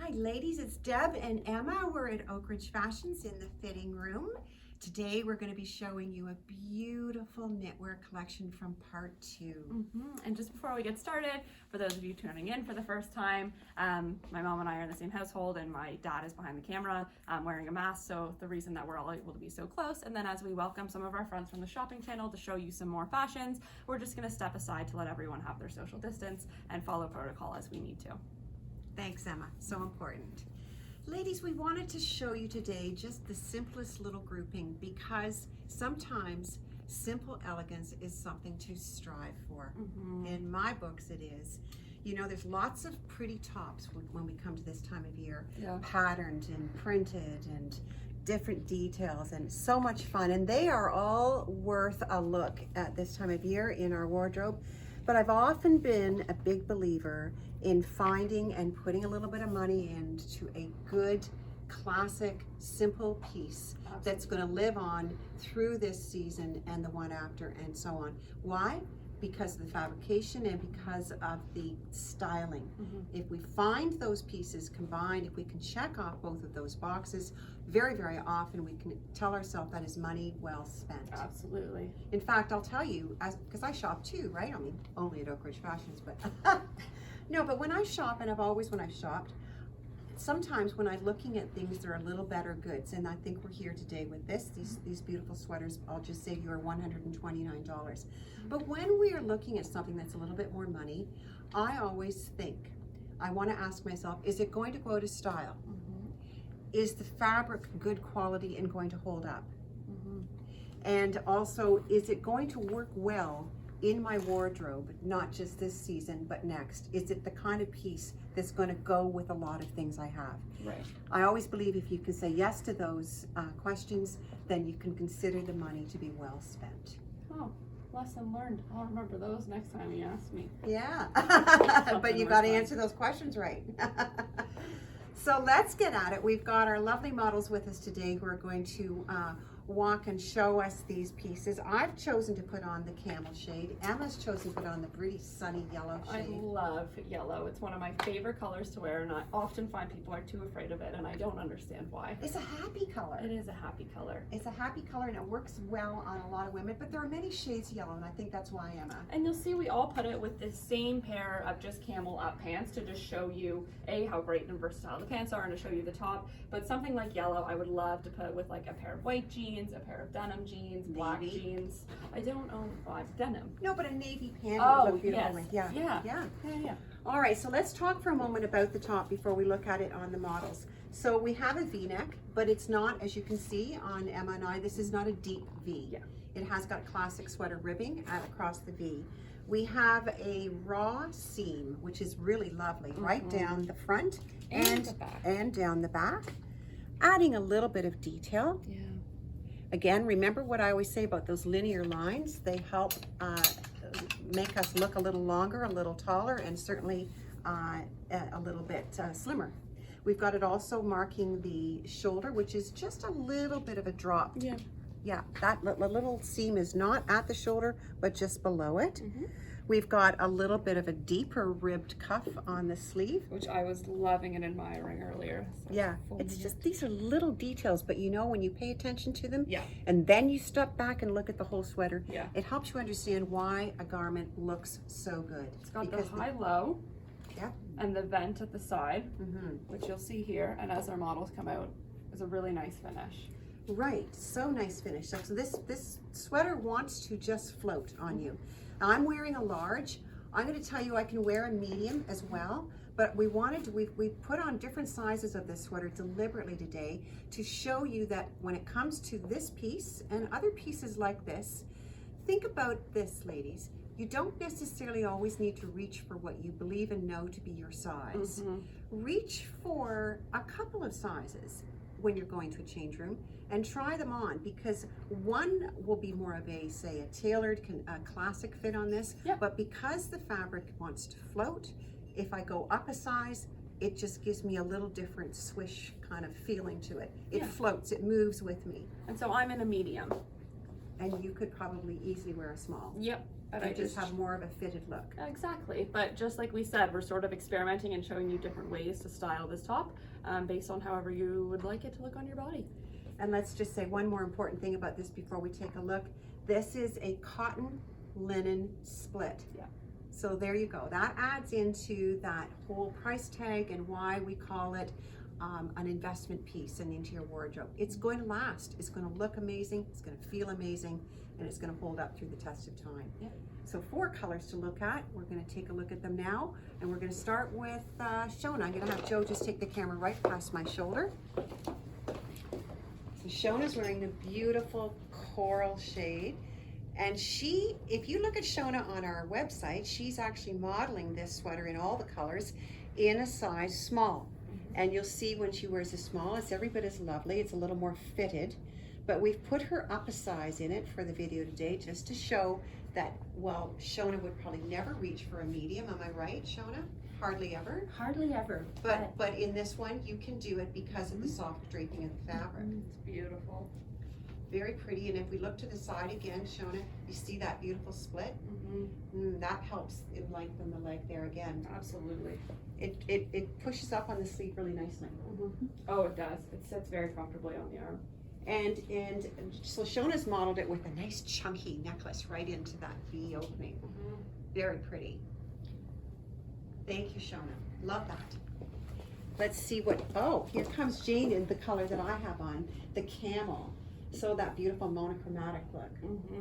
Hi ladies, it's Deb and Emma. We're at Oak Ridge Fashions in the fitting room. Today we're going to be showing you a beautiful knitwear collection from part 2. And just before we get started, for those of you tuning in for the first time, my mom and I are in the same household and my dad is behind the camera wearing a mask, so the reason that we're all able to be so close. And then as we welcome some of our friends from the shopping channel to show you some more fashions, we're just going to step aside to let everyone have their social distance and follow protocol as we need to. Thanks, Emma. So important. Ladies, we wanted to show you today just the simplest little grouping because sometimes simple elegance is something to strive for. In my books it is. You know, there's lots of pretty tops when we come to this time of year, patterned and printed and different details, and so much fun. And they are all worth a look at this time of year in our wardrobe. But I've often been a big believer in finding and putting a little bit of money into a good, classic, simple piece that's going to live on through this season and the one after and so on. Why? Because of the fabrication and because of the styling. If we find those pieces combined, if we can check off both of those boxes, very, very often we can tell ourselves that is money well spent. Absolutely. In fact, I'll tell you, because I shop too, right? I mean, only at Oak Ridge Fashions, but no, but when I shop, and I've always when I've shopped, sometimes when I'm looking at things that are a little better goods, and I think we're here today with these beautiful sweaters, I'll just say you are $129. But when we are looking at something that's a little bit more money, I always think, I want to ask myself, is it going to go out of style? Is the fabric good quality and going to hold up? And also, is it going to work well in my wardrobe, not just this season, but next? Is it the kind of piece that's going to go with a lot of things I have? Right. I always believe if you can say yes to those questions, then you can consider the money to be well spent. Oh, lesson learned. I'll remember those next time you ask me. Yeah, but you got to answer those questions right. So let's get at it. We've got our lovely models with us today who are going to walk and show us these pieces. I've chosen to put on the camel shade. Emma's chosen to put on the pretty sunny yellow I shade. love yellow. It's one of my favorite colors to wear, and I often find people are too afraid of it, and I don't understand why. It's a happy color. It is a happy color. It's a happy color and it works well on a lot of women, but there are many shades of yellow, and I think that's why, Emma. And you'll see we all put it with the same pair of just camel up pants to just show you how great and versatile the pants are and to show you the top. But something like yellow I would love to put with like a pair of white jeans, a pair of denim jeans, black jeans. I don't own denim. No, but a navy pant would look beautiful. Yes. Yeah. All right, so let's talk for a moment about the top before we look at it on the models. So we have a V-neck, but it's not, as you can see on Emma and I, this is not a deep V. It has got classic sweater ribbing across the V. We have a raw seam, which is really lovely, right down the front and down the back, adding a little bit of detail. Again, remember what I always say about those linear lines. They help make us look a little longer, a little taller, and certainly a little bit slimmer. We've got it also marking the shoulder, which is just a little bit of a drop. Yeah, that little seam is not at the shoulder, but just below it. We've got a little bit of a deeper ribbed cuff on the sleeve, Which I was loving and admiring earlier. So yeah, it's just, these are little details, but you know, when you pay attention to them, Yeah. and then you step back and look at the whole sweater, Yeah. it helps you understand why a garment looks so good. It's got the high-low Yeah. and the vent at the side, which you'll see here, and as our models come out, is a really nice finish. Right, so nice finish. So this sweater wants to just float on you. Now, I'm wearing a large. I'm going to tell you I can wear a medium as well, but we put on different sizes of this sweater deliberately today to show you that when it comes to this piece and other pieces like this, think about this, ladies. You don't necessarily always need to reach for what you believe and know to be your size. Reach for a couple of sizes when you're going to a change room and try them on, because one will be more of a, say, a tailored classic fit on this, but because the fabric wants to float, if I go up a size, it just gives me a little different swish kind of feeling to it. It floats, it moves with me. And so I'm in a medium. And you could probably easily wear a small. Yep. But and just have more of a fitted look. Exactly, but just like we said, we're sort of experimenting and showing you different ways to style this top based on however you would like it to look on your body. And let's just say one more important thing about this before we take a look. This is a cotton linen split. Yeah. So there you go. That adds into that whole price tag and why we call it an investment piece and into your wardrobe. It's going to last. It's going to look amazing. It's going to feel amazing, and it's going to hold up through the test of time. Yeah. So 4 colors to look at. We're going to take a look at them now, and we're going to start with Shona. I'm going to have Joe just take the camera right past my shoulder. So Shona's wearing the beautiful coral shade. And she, if you look at Shona on our website, she's actually modeling this sweater in all the colors in a size small. And you'll see when she wears a small, it's every bit as lovely. It's a little more fitted, but we've put her up a size in it for the video today just to show that, well, Shona would probably never reach for a medium. Am I right, Shona? Hardly ever. Hardly ever. But in this one, you can do it because of the soft draping of the fabric. It's beautiful. Very pretty, and if we look to the side again, Shona, you see that beautiful split? That helps it lengthen the leg there again. Absolutely. It pushes up on the sleeve really nicely. Oh, it does. It sits very comfortably on the arm. And so Shona's modeled it with a nice chunky necklace right into that V opening. Very pretty. Thank you, Shona. Love that. Let's see what, oh, here comes Jane in the color that I have on, the camel. So that beautiful monochromatic look.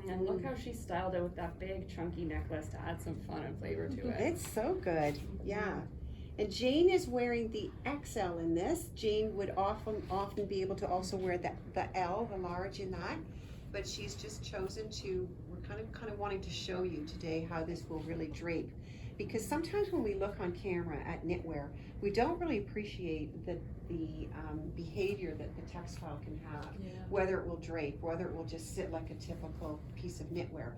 And look how she styled it with that big chunky necklace to add some fun and flavor to it. It's so good, yeah. And Jane is wearing the XL in this. Jane would often be able to also wear the L, the large in that, but she's just chosen to, we're kind of wanting to show you today how this will really drape. Because sometimes when we look on camera at knitwear, we don't really appreciate the behavior that the textile can have, whether it will drape, whether it will just sit like a typical piece of knitwear.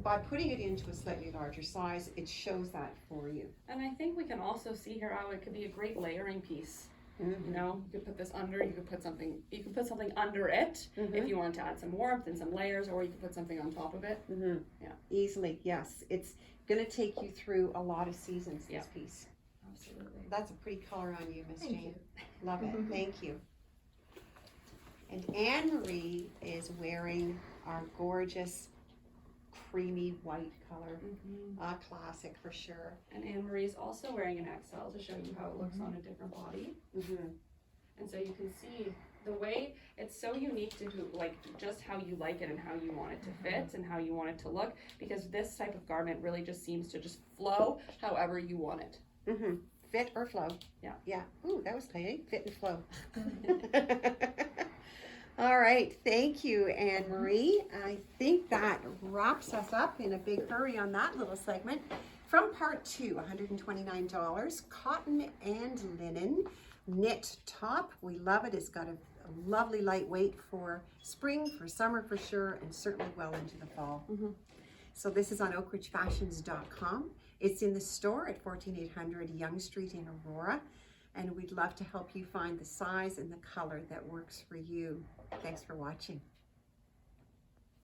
By putting it into a slightly larger size, it shows that for you. And I think we can also see here how it could be a great layering piece. You know, you could put this under, you could put something under it if you want to add some warmth and some layers, or you could put something on top of it. Yeah. Easily, yes. It's going to take you through a lot of seasons, this piece. Absolutely. That's a pretty color on you, Miss Thank Jane. you. Love it. Thank you. And Anne-Marie is wearing our gorgeous creamy white color. A classic for sure. And Anne-Marie's also wearing an XL to show you how it looks on a different body. And so you can see the way it's so unique to who, like just how you like it and how you want it to fit and how you want it to look, because this type of garment really just seems to just flow however you want it. Fit or flow. Yeah. Ooh, that was clean. Fit and flow. All right. Thank you, Anne-Marie. I think that wraps us up in a big hurry on that little segment. From part 2, $129, cotton and linen knit top. We love it. It's got a lovely lightweight for spring, for summer for sure, and certainly well into the fall. So this is on oakridgefashions.com. It's in the store at 14800 Yonge Street in Aurora, and we'd love to help you find the size and the color that works for you. Thanks for watching.